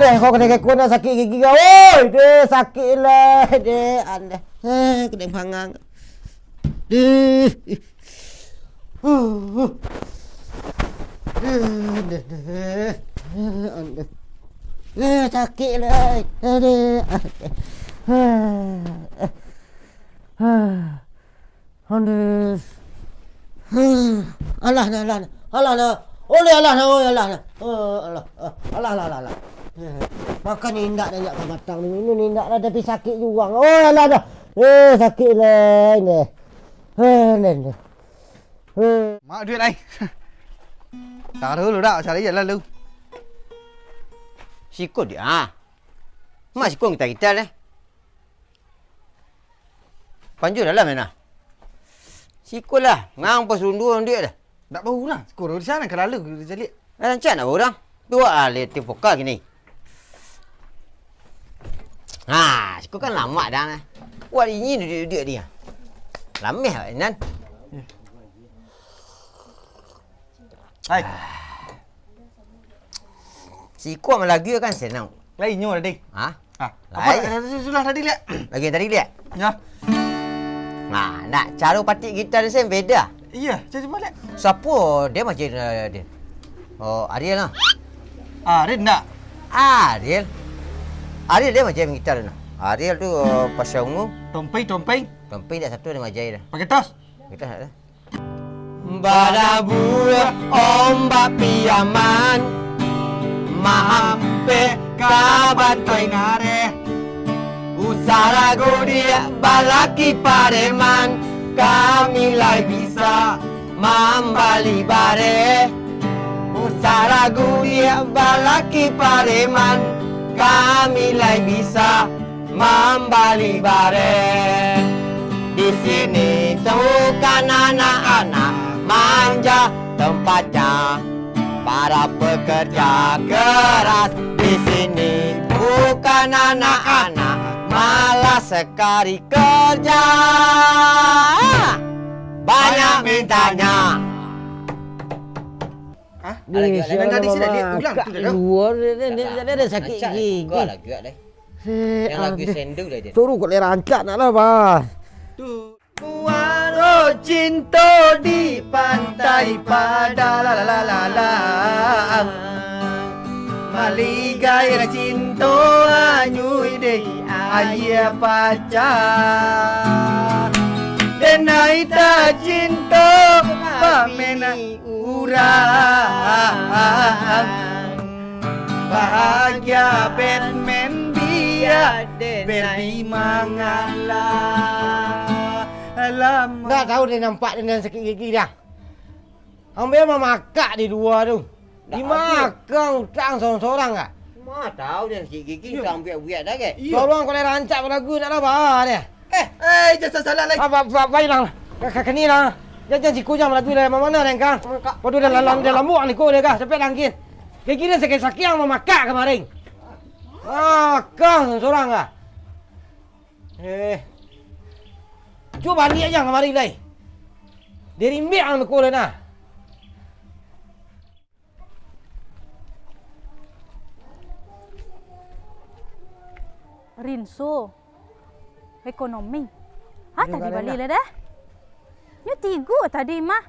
Aneh kau kena kekun dah sakit gigi kau. Oi, deh sakit lah. Deh aneh. Kena pangang. Deh. Aneh. Sakit lah. Deh. Aneh. Alah. Oleh Allah. Alah. Makan indak dah nak batang ni. Minum indak dah tapi sakit juga. Oh alah dah. Sakit lah ini. Ni. Mak duit đây. Taruh dulu dah, cari jalan lu. Sikut dia. Mak sikut kita ni. Panjur dalam mana? Sikut lah. Ngang pas rundu dia dah. Tak bau lah. Sekolah di sana kalau lu jadi. Rancak nak orang. Dua alit tipoka gini. Sikut kan lama dah. Wah ini dia. Lameh nan. Hai. Sikut sama lagi kan senang. Lain nyo tadi. Sudah tadi lihat. Lagi tadi lihat. Ya. Nak cara patik gitar ni beda. Iya, jadi balik. Siapa dia macam dia? Oh, Ariel lah. Rin nak. Ariel dia macam gitar tu. Ariel tu pasal ungu. Tompeng. Tompeng dah satu dia macam dah. Pakai tos. Kita dah. Badabu ombak piaman mahampe kabatoi ngare usara godia balaki pareman kami lai bisa mambali bare usara godia balaki pareman kami lai bisa mambali bare. Di sini temukan anak-anak manja tempatnya para pekerja keras. Di sini bukan anak-anak malas sekali kerja. Banyak mintanya. Ni Tadi sudah dia ulang tu dah. Luar dia sakit gigi. Kau lah gerak dah. Yang lagu sendu dah dia. Suruh kau le rancak nak lah bah. Muaro cinta di pantai pada la Maligai na cinta anyui de ayah pacar Denai ta cinta pamena urang Bahagia Batman biar Berdi mangalah Dah tahu dia nampak dia sakit gigi dah. Ambil mamak di dua tu. Dimakan utang seorang-seorang ah. Mak tahu dia sakit gigi tak ambil dah ke? Tolong kau rancak lagu nak lah bah dia. Jangan salah lagi. Baiklah. Kini lah. Jangan siku jam lagu dari mana dia kang. Waduh dalam buang ni kau dia kah. Sampai langkin. Gigi dia sakit-sakit yang mamak kemarin. Kang seorang ah. Cuba balik aja kemari lai. Dia rimbik ang ko na. Rinso. Ekonomi. Tadi balik lah dah. Nyo tiga tadi mah.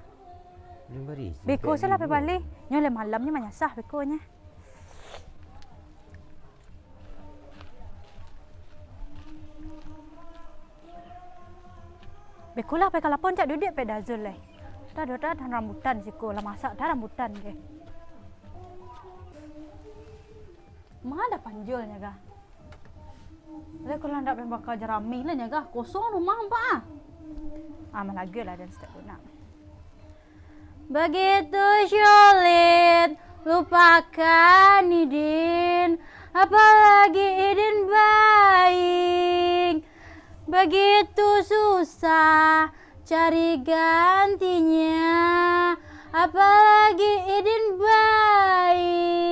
Beko saya lah balik. Nyo le malamnya menyasah bekonya. Bekulah pakai kalapon cak duduk pakai dazul leh. Dah rambutan siko lah masak dah rambutan ke. Mana ada panjulnya kah? Ada kalau nak bakal jerami lah nyaga kosong rumah apa? Amal lagi lah dan setiap guna. Begitu sulit lupakan Idin, apalagi Idin baik. Begitu susah cari gantinya, apalagi Idin baik.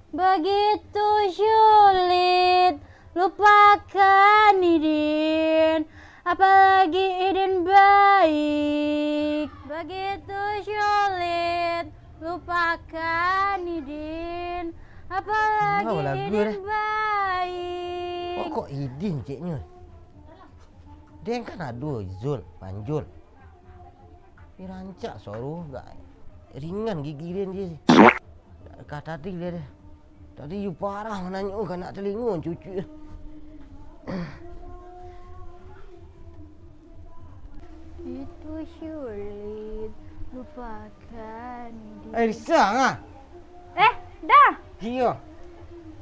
Begitu sulit lupakan Idin, apalagi Idin baik. Begitu sulit lupakan Idin, Apalagi Oh, lagu Idin dah. baik. Oh, kok Idin ciknya? Dia kan ada Zul, Panjul. Dia rancak suara gak ringan gigi dia. Kata tadi dia. Tadi you parah nanya kan nak telinga cucu. Itu sulit lupakan. Risau ah. Dah. Dia.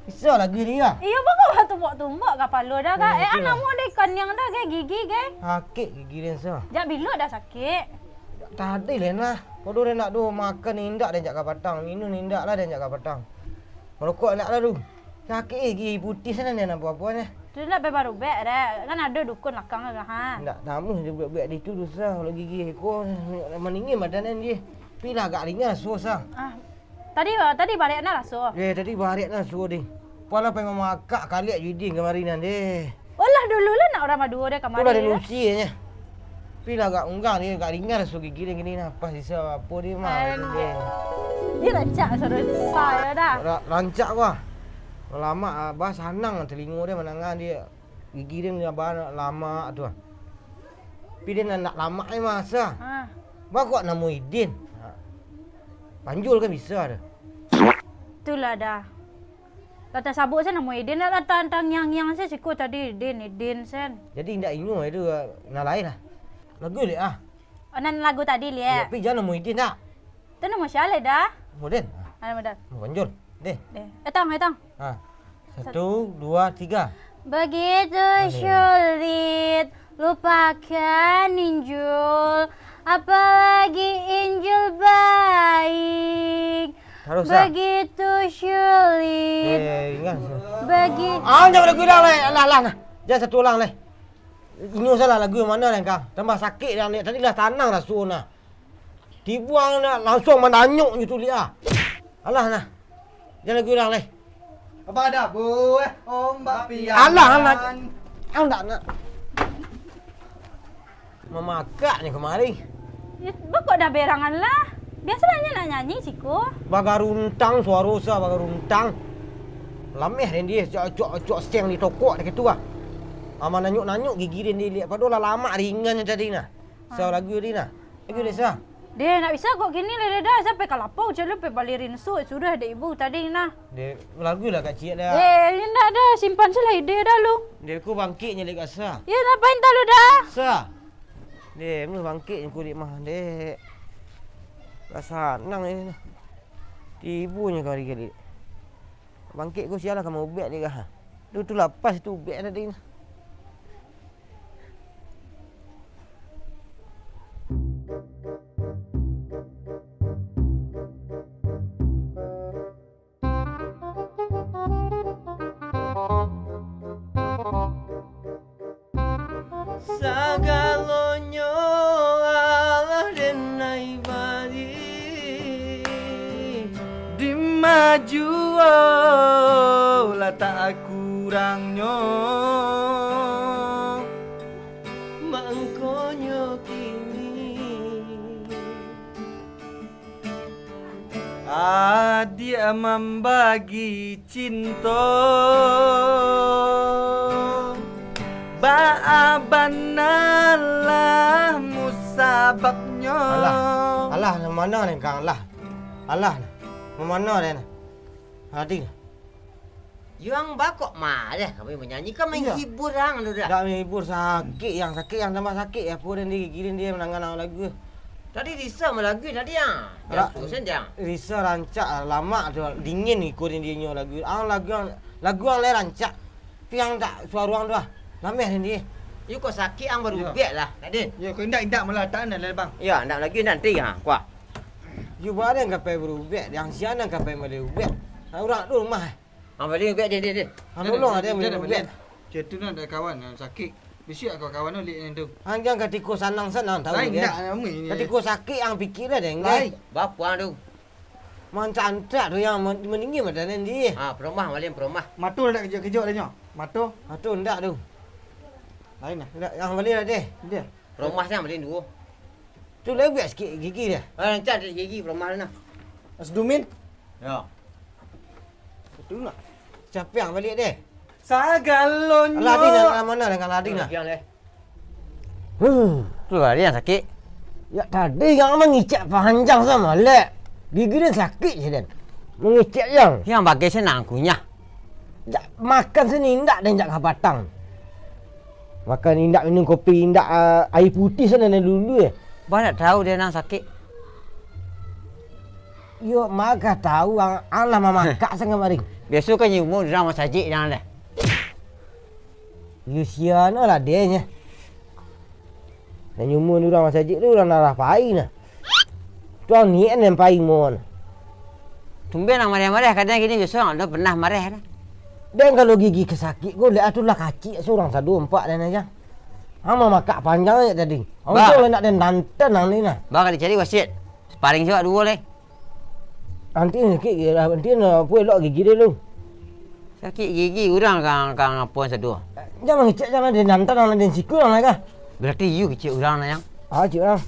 Risau lagi dia. Iya bawa tumbuk-tumbuk kepala dah kan. itulah. Anak mu dek kanyang dah ke gigi ke. Sakit gigi dia sah. Jak bila dah sakit. Tadi lah. Kalau dia nak makan indak dan jaga patang, minum indak lah dan jaga patang. Merokok nak lah tu. Sakit gigi putih sana dia nak apa-apa ni. Tu nak baru bek dah. Kan ada dukun lakang ke ha. Tak tamu dia buat dia tu dosa kalau gigi ekor meningin badan dia. Pilah agak ringan susah. Tadi balik nak rasa. Tadi barik nak suruh dia. Pala pai mama akak kaliak judi kemarin dia. Olah dulu lah nak orang madu dia Tu kemarin. dah dia usianya. Pilah agak unggang dia agak ringan suruh gigi dia gini nafas sisa apa dia mah. Dia rancak suruh saya dah. Rancak gua. Lama abah sanang telinga dia menangan dia. Gigi dia ni abah lama tu. Tapi dia nak lama ni masa. Bah kok nama Idin. Panjul kan bisa ada. Itulah dah. Kata sabuk saya nama Idin dah tantang yang saya siku tadi Idin sen. Jadi indak inyo itu nak lain lah. Lagu le ah. Nan lagu tadi lihat. Tapi jangan nama Idin tak. Tu nama Syaleh dah. Kemudian. Ada dah. Panjul. Deh. Etang. 1, 2, 3. Begitu sulit lupakan Injul, apalagi Injil baik. Terus Begitu sulit. ingat. Begitu. Jangan lagu dah lah. Jangan satu ulang lah. Inyo salah lagu mana lah kang. Tambah sakit dah ni. Tadi lah tanang dah suruh nah. Dibuang nak langsung menanyuk je tu lihat. Alah nah. Jangan lagu ulang lah. Apa dah bu ombak pian. Alah. Tak nak. Memakaknya kemari. Bakok dah berangan lah. Biasanya nak nyanyi siku. Bagaruntang suara rosa bagaruntang. Lameh dia cok seng di toko dah gitu ah. Ama nanyuk gigi dia lihat padolah lama ringannya tadi nah. Saya lagu dia nah. Lagu dia sah. Dia nak bisa kok gini lah dah sampai kalapau je lupa balirin suit sudah ada ibu tadi nah. Dia lagu lah kat cik dah. Ni nak dah simpan salah ide dah lu. Dia ku bangkitnya lek kat sah. Ya ngapain tak lu dah? Sah. Dia mesti bangkitnya kulit mah dek. Rasa senang ni. Tibunya kali. Bangkit ku sialah kamu ubek dia kah. Tu lepas tu ubek tadi. Sagalonyo Allah denai badi Di maju lah tak kurangnya. mangkonyo kini Dia membagi cinta Ba'abanalah musababnya. Alah mana ni kang alah mana ni hati Yang bakok mah dah kami menyanyi kan main Iya. hibur hang tu dah. dak menghibur sakit yang tambah sakit apa dan dia gigirin dia menangan lagu Tadi risau mah lagu tadi ah. Ra- Dah susah dia. Risa rancak lama tu dingin ikutin dia nyo lagu lagu yang lain rancak tapi yang tak suara orang tu ah lameh dia You kok sakit ang baru Ya. biak lah. Tak din. Ya kau indak malah tak nak lah bang. Ya, nak lagi nanti ha. Kuah. you badan kapai berubek yang siana kapai malai ubek orang tu rumah Ang balik biak dia. nolong ada yang ubek Cik tu nak ada kawan sakit. Bisik kau kawan tu lihat yang tu. hang jangan katiko sanang-sanang tahu Lain dia tak nama ni. katiko sakit yang fikir dah Lain. deng Bapa tu. Mancantak tu yang meninggi badan dia. Ha, perumah balik perumah. Matul nak kejut-kejut dah nyo. Matul. Tu ndak tu. Lain lah. Yang balik dah deh. Dia. Perumah saya balik dua. Tu lebih sikit gigi dia. Lancar dia gigi perumah na. Asdumin. Ya. tu nak. Siapa yang balik dia? Sagalonyo. Ladin yang mana dengan Ladin lah? Piang deh. Tu lah dia yang sakit. Ya tadi yang mengicap panjang sama lek. Gigi dia sakit je dan. Mengicap yang. Yang bagai senang kunyah. Jak makan sini indak dan jak kapatang. Makan indak minum kopi indak air putih sana dulu ya. Bah nak tahu dia nang sakit. Yo maka tahu ang Allah mama kak sangat maring. Biasa kan nyumu di dalam masjid jangan deh. Yo siana lah dia nya. Dan nyumun orang masjid tu orang narah pai nah. Tuang ni yang pai mon. Tumben nang marah-marah kadang gini biasa ada pernah marah dah. Dan kalau gigi kesakit kau lihat tu lah kacik seorang satu empat dan aja. Ama makak panjang aja tadi. Ba. Orang nak dan nanten nang ni nah. Bah kali cari wasit. Sparring siapa dua leh. Nanti sikit nanti nak puai lok gigi dia lu. Sakit gigi orang kang apa satu. Jangan ngecek jangan dia nanten nang dan siku nang lagi. Berarti you kecil orang yang. Ah cik ah.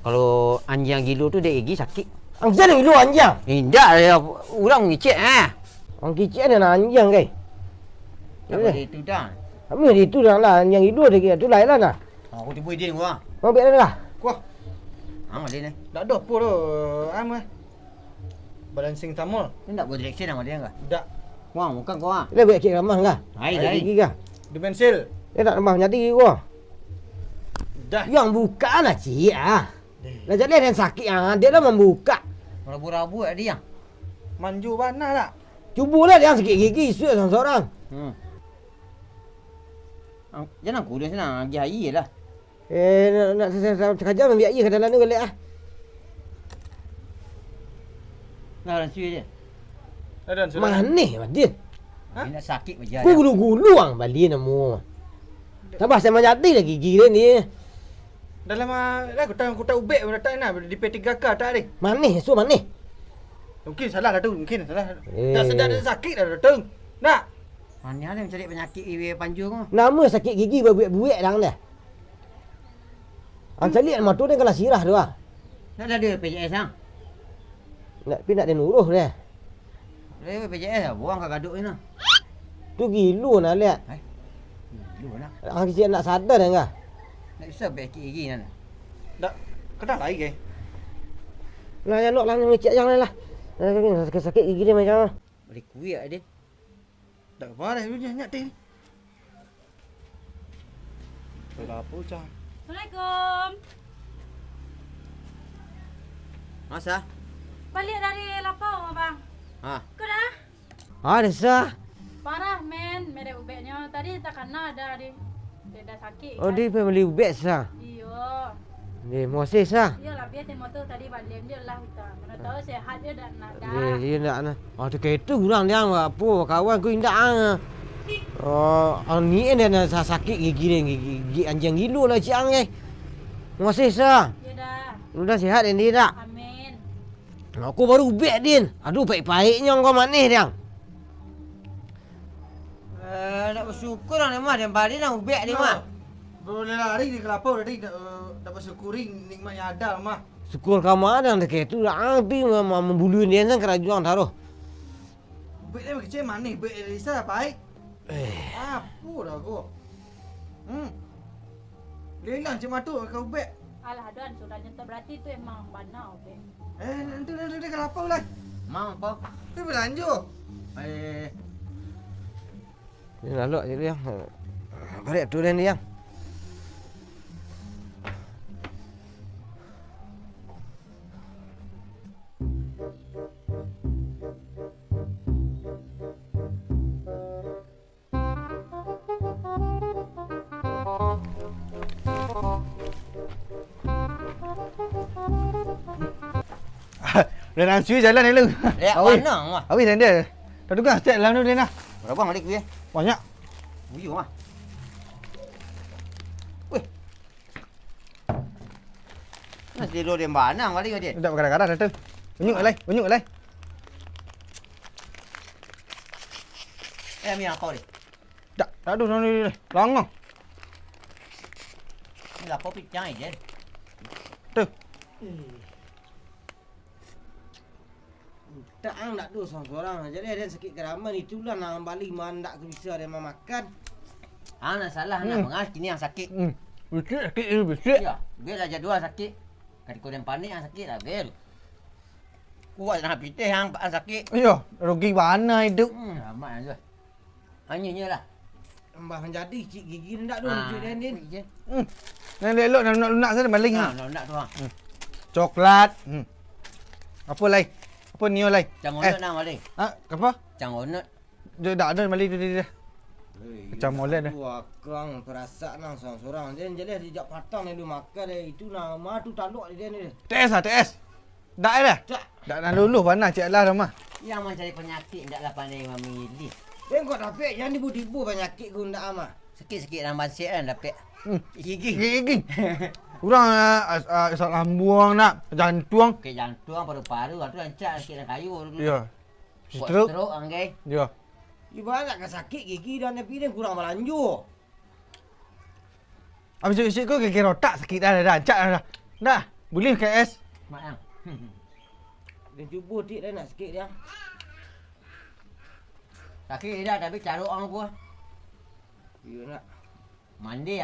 Kalau anjing gilo tu dia gigi sakit. Ang jadi lu anjang. Indah dia orang ngicik Ang kicik ada nak anjang kai. Apa dia tu dah? Kami di tu dah lah yang hidup dia tu lain lah nah. Aku tipu dia gua. Mau biar lah. Kuah. Hang dia ni. Tak ada apa tu. Am eh. Balancing tamol. Ni nak buat direction sama dia enggak? Tak. Wah, bukan gua. Dia buat kek ramah lah. Hai, Gigi kah? Di pensil. Dia nak ramah nyati gigi gua. Dah. Yang buka lah cik ah. Lah jadi ada yang sakit ah. Dia dah membuka. Rabu-rabu dia. Manju mana tak? Cubalah dia yang sakit gigi suai seorang-seorang. Jangan aku dia senang pergi hari lah. Nak sekejap ambil air ke dalam ni balik ah. Nah, ransui dia. Ada sudah. Manis Madin. Ha? Dia nak sakit macam Ku gulu-gulu ang balik nama. Tambah saya menyati lagi gigi dia ni. Dalam lah aku tak ubek pun tak nak di P3K tak ni. Manis, so manis. Mungkin salah lah tu, mungkin salah. Eh. Dah sedar dia sakit dah datang. Nak. Mana dia mencari penyakit panjang tu. Nama sakit gigi berbuik-buik dah dah. Ang cari nama tu dia kalau sirah tu ah. Nak ada PJS hang. Nak pi nak dia nuruh dia. Dia PJS lah, buang kat gaduk ni. Tu gilu nak lihat. Lu nak. Ang kecil nak sadar dah enggak? Nak usah penyakit gigi ni. Tak. Kena lagi ke? Lah ya nak lah ngecek jangan lah. Sakit gigi dia macam. Boleh kuih dia. Tak apa dah dulu nyak tin. Dah apa cah? Assalamualaikum. Masa? Balik dari lapau abang. Ha. Kau dah? Ah, desa. Parah men, merek ubeknya tadi tak kena ada dia. Dia dah sakit. Oh, dia family ubek sah. Iya. Dia Moses sah. Iyalah biar motor tadi balik dia lah kita. Mana tahu sehat dia dan nak Dia nak nak. Oh, tu kereta orang dia apa kawan ku indak ah. Oh, ni dia nak sakit gigi dia gigi anjing gilu lah ciang eh. Moses sah. Ya dah. Sudah sihat dia tak? Amin. Aku baru ubek din. Aduh baik-baiknya kau manis dia. Nak bersyukur lah mah dia balik nak ubek dia mah. Boleh lari di kelapa tadi dapat syukuri nikmat yang ada mah. Syukur kamu ada nak kereta dah tapi membulu dia sang kerajuan taruh. Ubek dia kecil manis, ubek Elisa baik. Apa dah kau? Dia hilang cik matu kau ubek. Alah dan sudah nyentuh berarti tu emang banau ubek. Nanti dia kelapa lah. Mau apa? Dia berlanjut. Ni lalu je dia. Balik tu dia ni yang. Dia nak cuci jalan ni lu. Dia mana mah? Habis dan dia. Dah tukar cek dalam tu dia nak. Berapa balik kuih? Banyak. Buyur mah. Weh. Nasi tidur dia banang balik dia. Tak kadang-kadang dah tu. Unyuk alai, unyuk alai. Ambil kau ni. Tak, tak ada ni. Langah. Ni lah kopi cang je. Tu. Tak ang nak dua seorang-seorang. Jadi ada sakit keraman itulah nak balik mandak ke bisa dia makan. Nak salah nak mengal kini yang sakit. Bisik sakit ni bisik. Ya, biarlah jadual sakit. Kali kau yang panik yang sakit lah, biar. Kuat nak pitih yang sakit. Ayo, rugi mana hidup. Amat aja. Hanya lah. Mbah menjadi cik gigi nak dua lucu dia ni. Yang elok nak lunak sana maling. Nak tu. Coklat. Apa lain? Apa ni lain? Jangan nak maling. Apa? Jangan. Dia dah ada maling dia. Macam molek dah. Wah, kang perasaan nang seorang-seorang. Dia jelas dia jak patang dia makan dia. Itu nama tu taluk dia ni. TS. Dah dah. Dah luluh panah cik lah rumah. Yang mencari penyakit taklah pandai memilih. Tengok dapat yang tibu-tibu penyakit guna amat. Sikit-sikit dalam bansik kan dapat. Gigi. Kurang asal lambung nak jantung. Ke jantung paru-paru tu rancak sikit dalam kayu. Ya. Stroke Stroke. anggai. Ya. Ibarat nak sakit gigi dan tapi dia kurang melanjut. Habis isi kau kira otak sakit dah rancak dah. Dah. Boleh KS. Mak yang. Dia cuba tik dia nak sikit dia. Sakit dah tapi caruk orang apa? Ya nak. Mandi.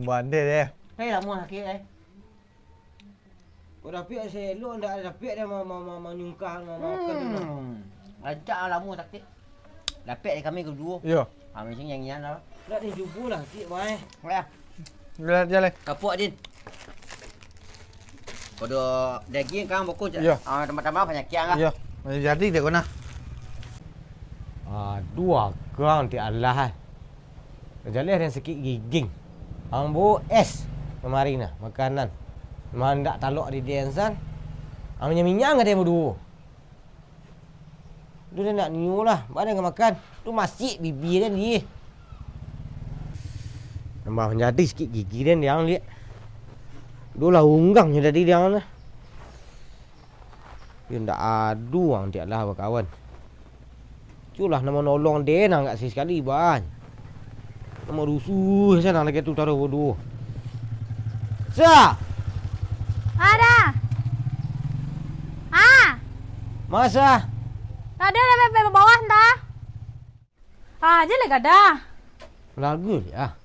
Bandel dia. Hei lama sakit Kau dah piak saya elok dah ada piak dia mau nyungkah mau makan dia. Rancak lama sakit. Dapat kami kedua. Ya. Macam yang lah. Nak dia cubalah sikit mai. Ya. Jalan. Kapuk Din. Pada daging kan bokok je. Ya. Tambah-tambah penyakit kan. Ya. Jadi dia kena. Dua kang ti Allah. Jalan yang sikit giging. Ambo es kemarin nah makanan. Mandak taluk di densan. Amnya minyak ada yang berdua. Dia nak niu lah. Mana yang makan? Tu masih bibi dia ni. Nambah menjadi sikit gigi dia yang lihat. Dua lah unggang je tadi dia lah. Dia ndak adu ang dia lah kawan. Culah nama nolong dia nak kat sekali ban. Nama rusuh sana lagi tu taruh berdua. Sa. Ada. Masa. Ada dah bawah entah. Je lega dah. Lagu ya.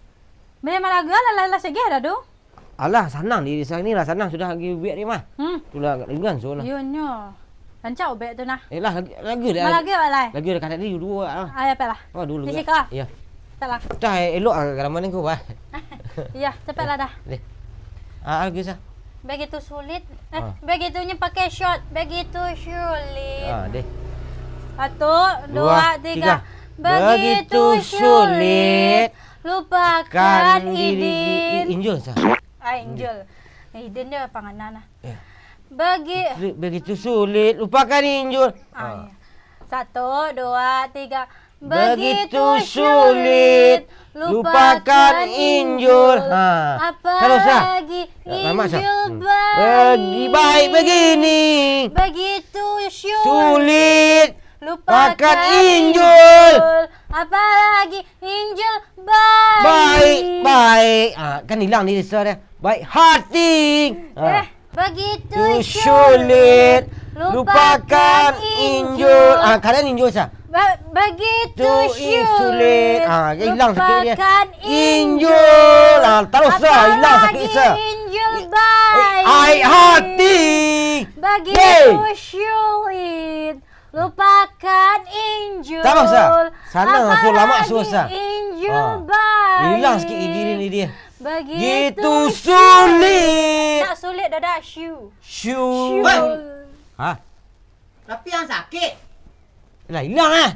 Memang lagu lah segeh dah tu. Alah senang di desa ni lah senang sudah lagi biar dia mah. Itulah kat dengan so lah. Yo nyo. Rancak obek tu nah. Lah lagi dah. Lagi balai. Lagi dah kata dia dua ah. Ya pelah. Oh dulu. Di sika. Ya. Taklah. Dah elok agak mana kau bah. Ya, cepatlah dah. Deh. Lagi sah. Begitu sulit. Begitunya pakai shot. Begitu sulit. Deh. 1, 2, 3. Begitu sulit. Lupakan Idin. Injil sah. Angel. Idin dia panganan lah. Ya. Begitu Begitu sulit lupakan Injil. 1, 2, 3. Begitu sulit lupakan Injil. Apalagi Injil baik begini. Begitu Sulit lupakan Injil. Apalagi Injil Baik. Kan hilang di desa dia. Baik hati. Begitu Sulit lupakan Injil. Kadang Injil sah. Begitu sulit. Hilang sakit dia. lupakan Injil. Terus sah hilang sakit sah. Injil baik hati. Begitu sulit lupakan Injil. Tak maksud. Sana so lama susah. Injil baik. Hilang sikit gigi ni dia. Begitu sulit. Tak sulit dah syu. Tapi yang sakit. Lah hilang ah.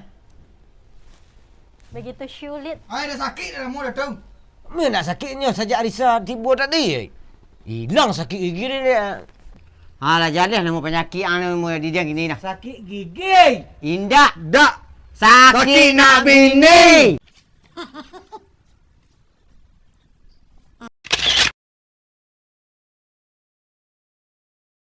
Begitu sulit. Dah sakit dah mau datang. Mana nak sakitnya sajak Arisa tiba tadi. Hilang sakit gigi dia. Lah jalan nama penyakit anu di dia gini dah. Sakit gigi. Indak. Dak. Sakit nak bini.